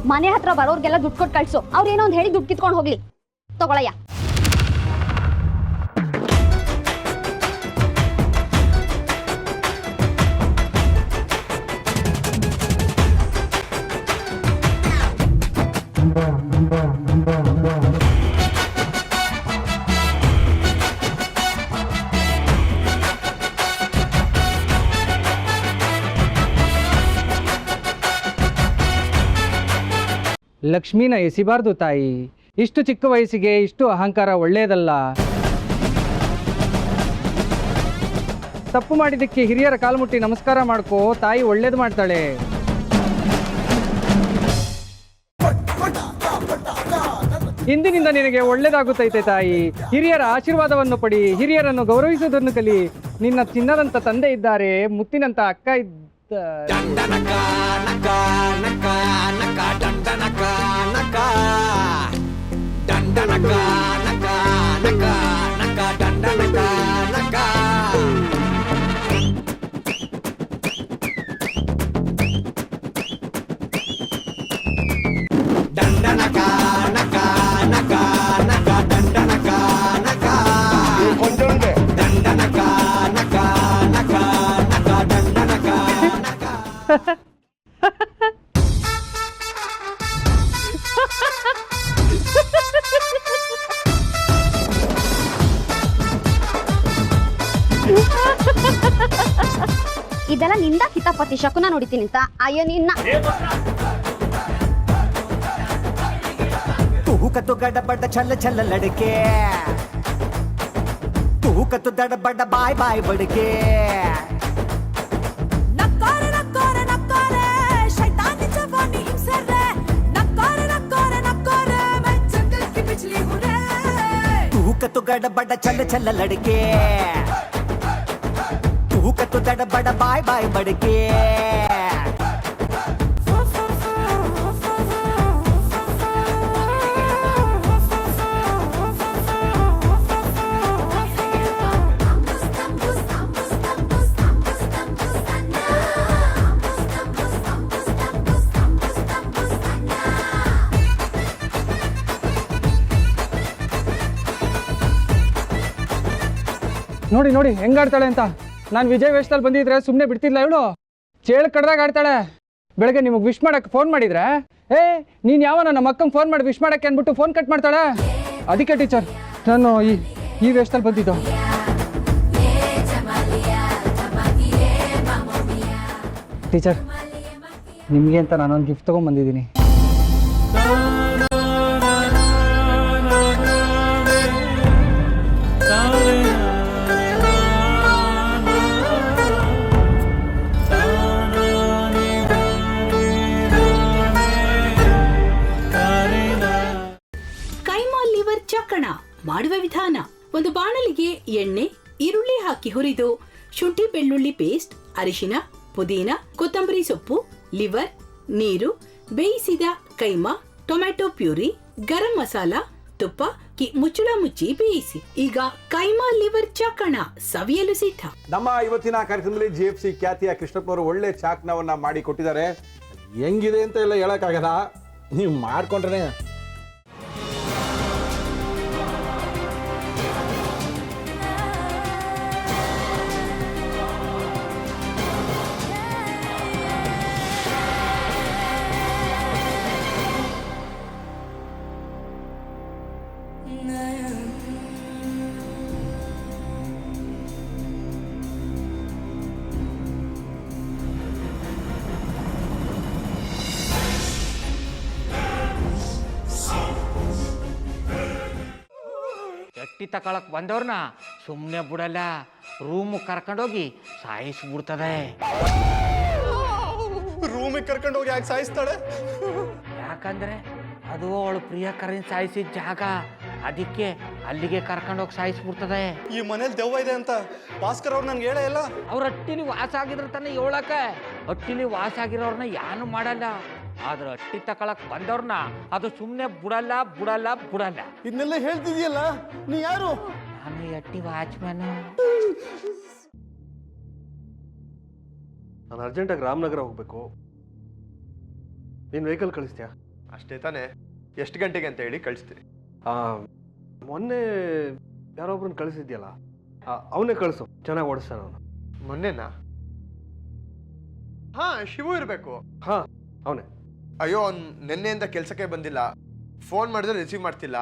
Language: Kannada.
ಮನೆ ಹತ್ರ ಬರೋರ್ಗೆಲ್ಲ ದುಡ್ಡು ಕೊಟ್ಟು ಕಳ್ಸು. ಅವ್ರೇನೋ ಒಂದು ಹೇಳಿ ದುಡ್ಡು ಕಿತ್ಕೊಂಡು ಹೋಗ್ಲಿ. ತಗೊಳಯ್ಯ. ಲಕ್ಷ್ಮೀನ ಎಸಿಬಾರ್ದು ತಾಯಿ. ಇಷ್ಟು ಚಿಕ್ಕ ವಯಸ್ಸಿಗೆ ಇಷ್ಟು ಅಹಂಕಾರ ಒಳ್ಳೆಯದಲ್ಲ. ತಪ್ಪು ಮಾಡಿದ್ದಕ್ಕೆ ಹಿರಿಯರ ಕಾಲ್ಮುಟ್ಟಿ ನಮಸ್ಕಾರ ಮಾಡ್ಕೋ, ತಾಯಿ ಒಳ್ಳೇದು ಮಾಡ್ತಾಳೆ. ಇಂದಿನಿಂದ ನಿನಗೆ ಒಳ್ಳೇದಾಗುತ್ತೈತೆ ತಾಯಿ. ಹಿರಿಯರ ಆಶೀರ್ವಾದವನ್ನು ಪಡಿ, ಹಿರಿಯರನ್ನು ಗೌರವಿಸುವುದನ್ನು ಕಲಿ. ನಿನ್ನ ಚಿನ್ನದಂತ ತಂದೆ ಇದ್ದಾರೆ, ಮುತ್ತಿನಂತ ಅಕ್ಕ ಇದ್ದಾರೆ. ಇದೆಲ್ಲ ನಿಂದ ಕಿತಾಪತಿ ಶಕುನ ನೋಡಿತೀನಿ ಅಂತ. ಅಯ್ಯೋ ನಿನ್ನ ತೂಕತ್ತು ಗಡಬಡ ಚಲ್ಲ ಚಲ್ಲ ಲಡಕೆ, ತೂಕತ್ತು ದಡಬಡ ಬಾಯ್ ಬಾಯ್ ಬಡಕೆ. ತೂಕತ್ತು ಗಡಬಡ ಚಲ್ಲ ಚಲ್ಲ ಲಡಕೆ, ತೂಕತ್ತು ದಡಬಡ ಬಾಯ್ ಬಾಯ್ ಬಡಕೆ. ನೋಡಿ ನೋಡಿ ಹೆಂಗಾಡ್ತಾಳೆ ಅಂತ. ನಾನು ವಿಜಯ್ ವೇಷದಲ್ಲಿ ಬಂದಿದ್ರೆ ಸುಮ್ಮನೆ ಬಿಡ್ತಿಲ್ಲ ಇವಳು. ಚೇಳು ಕಡ್ದಾಗ ಆಡ್ತಾಳೆ. ಬೆಳಗ್ಗೆ ನಿಮಗೆ ವಿಶ್ ಮಾಡಕ್ಕೆ ಫೋನ್ ಮಾಡಿದ್ರೆ, ನೀನು ಯಾವ ನಮ್ಮ ಅಕ್ಕಂಗೆ ಫೋನ್ ಮಾಡಿ ವಿಶ್ ಮಾಡಕ್ಕೆ ಅಂದ್ಬಿಟ್ಟು ಫೋನ್ ಕಟ್ ಮಾಡ್ತಾಳೆ. ಅದಕ್ಕೆ ಟೀಚರ್ ನಾನು ಈ ವೇಷದಲ್ಲಿ ಬಂದಿದ್ದು. ಟೀಚರ್ ನಿಮಗೆ ಅಂತ ನಾನೊಂದು ಗಿಫ್ಟ್ ತೊಗೊಂಡ್ಬಂದಿದ್ದೀನಿ. ಚಕ್ಕಣ ಮಾಡುವ ವಿಧಾನ: ಒಂದು ಬಾಣಲಿಗೆ ಎಣ್ಣೆ, ಈರುಳ್ಳಿ ಹಾಕಿ ಹುರಿದು ಶುಂಠಿ ಬೆಳ್ಳುಳ್ಳಿ ಪೇಸ್ಟ್, ಅರಿಶಿನ, ಪುದೀನ, ಕೊತ್ತಂಬರಿ ಸೊಪ್ಪು, ಲಿವರ್, ನೀರು, ಬೇಯಿಸಿದ ಕೈಮಾ, ಟೊಮ್ಯಾಟೊ ಪ್ಯೂರಿ, ಗರಂ ಮಸಾಲ, ತುಪ್ಪ ಮುಚ್ಚಳ ಮುಚ್ಚಿ ಬೇಯಿಸಿ. ಈಗ ಕೈಮಾ ಲಿವರ್ ಚಾಕಣ ಸವಿಯಲು ಸಿದ್ಧ. ನಮ್ಮ ಇವತ್ತಿನ ಕಾರ್ಯಕ್ರಮದಲ್ಲಿ GFC ಖ್ಯಾತಿಯ ಕೃಷ್ಣಪ್ಪನವರು ಒಳ್ಳೆ ಚಾಕ್ನವನ್ನ ಮಾಡಿ ಕೊಟ್ಟಿದ್ದಾರೆ. ಹೆಂಗಿದೆ ಅಂತ ಎಲ್ಲ ಹೇಳಕ್ಕಾಗಲ್ಲ, ನೀವು ಮಾಡ್ಕೊಂಡ್ರೆ. ಎಟ್ಟಿ ತಕೊಳಕ್ ಬಂದವ್ರನ್ನ ಸುಮ್ಮನೆ ಬಿಡಲ್ಲ, ರೂಮ್ ಕರ್ಕೊಂಡೋಗಿ ಸಾಯಿಸ್ಬಿಡ್ತದೆ. ರೂಮಿಗೆ ಕರ್ಕೊಂಡೋಗಿ ಯಾಕೆ ಸಾಯಿಸ್ತಾಳೆ? ಯಾಕಂದ್ರೆ ಅದು ಅವಳು ಪ್ರಿಯಕರನ್ ಸಾಯಿಸಿದ ಜಾಗ, ಅದಕ್ಕೆ ಅಲ್ಲಿಗೆ ಕರ್ಕೊಂಡೋಗಿ ಸಾಯಿಸ್ಬಿಡ್ತದೆ. ಈ ಮನೇಲಿ ದೆವ್ವ ಇದೆ ಅಂತ ಭಾಸ್ಕರ್ ಅವ್ರು ನನ್ಗೆ ಹೇಳೇ ಇಲ್ಲ. ಅವ್ರ ಹಟ್ಟಿಲಿ ವಾಸ ಆಗಿದ್ರ ತಾನೆ ಹೇಳಕ. ಹಟ್ಟಿಲಿ ವಾಸ ಆಗಿರೋರ್ನ ಯಾನು ಮಾಡಲ್ಲ, ಆದ್ರೆ ಹಟ್ಟಿ ತಕೊಳಕ್ ಬಂದವ್ರನ್ನ ಅದು ಸುಮ್ಮನೆ ಬಿಡಲ್ಲ ಬಿಡಲ್ಲ ಬಿಡಲ್ಲ. ಇದನ್ನೆಲ್ಲ ಹೇಳ್ತಿದ್ಯಲ್ಲ, ನೀ ಯಾರು? ನಾನು ಹಟ್ಟಿ ವಾಚ್ಮ್ಯಾನ್. ನಾನು ಅರ್ಜೆಂಟಾಗಿ ರಾಮನಗರ ಹೋಗ್ಬೇಕು. ನೀನು ವೆಹಿಕಲ್ ಕಳಿಸ್ತೀಯಾ? ಅಷ್ಟೇ ತಾನೇ? ಎಷ್ಟು ಗಂಟೆಗೆ ಅಂತ ಹೇಳಿ ಕಳಿಸ್ತೀನಿ. ಮೊನ್ನೆ ಯಾರೊಬ್ರನ್ನ ಕಳಿಸಿದ್ಯಲ್ಲ, ಅವನೇ ಕಳಿಸು, ಚೆನ್ನಾಗಿ ಓಡಿಸ್ತಾನ ಅವನು. ಮೊನ್ನೆನಾ? ಹಾ, ಶಿವು ಇರಬೇಕು. ಹಾಂ, ಅವನೇ. ಅಯ್ಯೋ, ಅವ್ನು ನಿನ್ನೆಯಿಂದ ಕೆಲಸಕ್ಕೆ ಬಂದಿಲ್ಲ. ಫೋನ್ ಮಾಡಿದ್ರೆ ರಿಸೀವ್ ಮಾಡ್ತಿಲ್ಲ.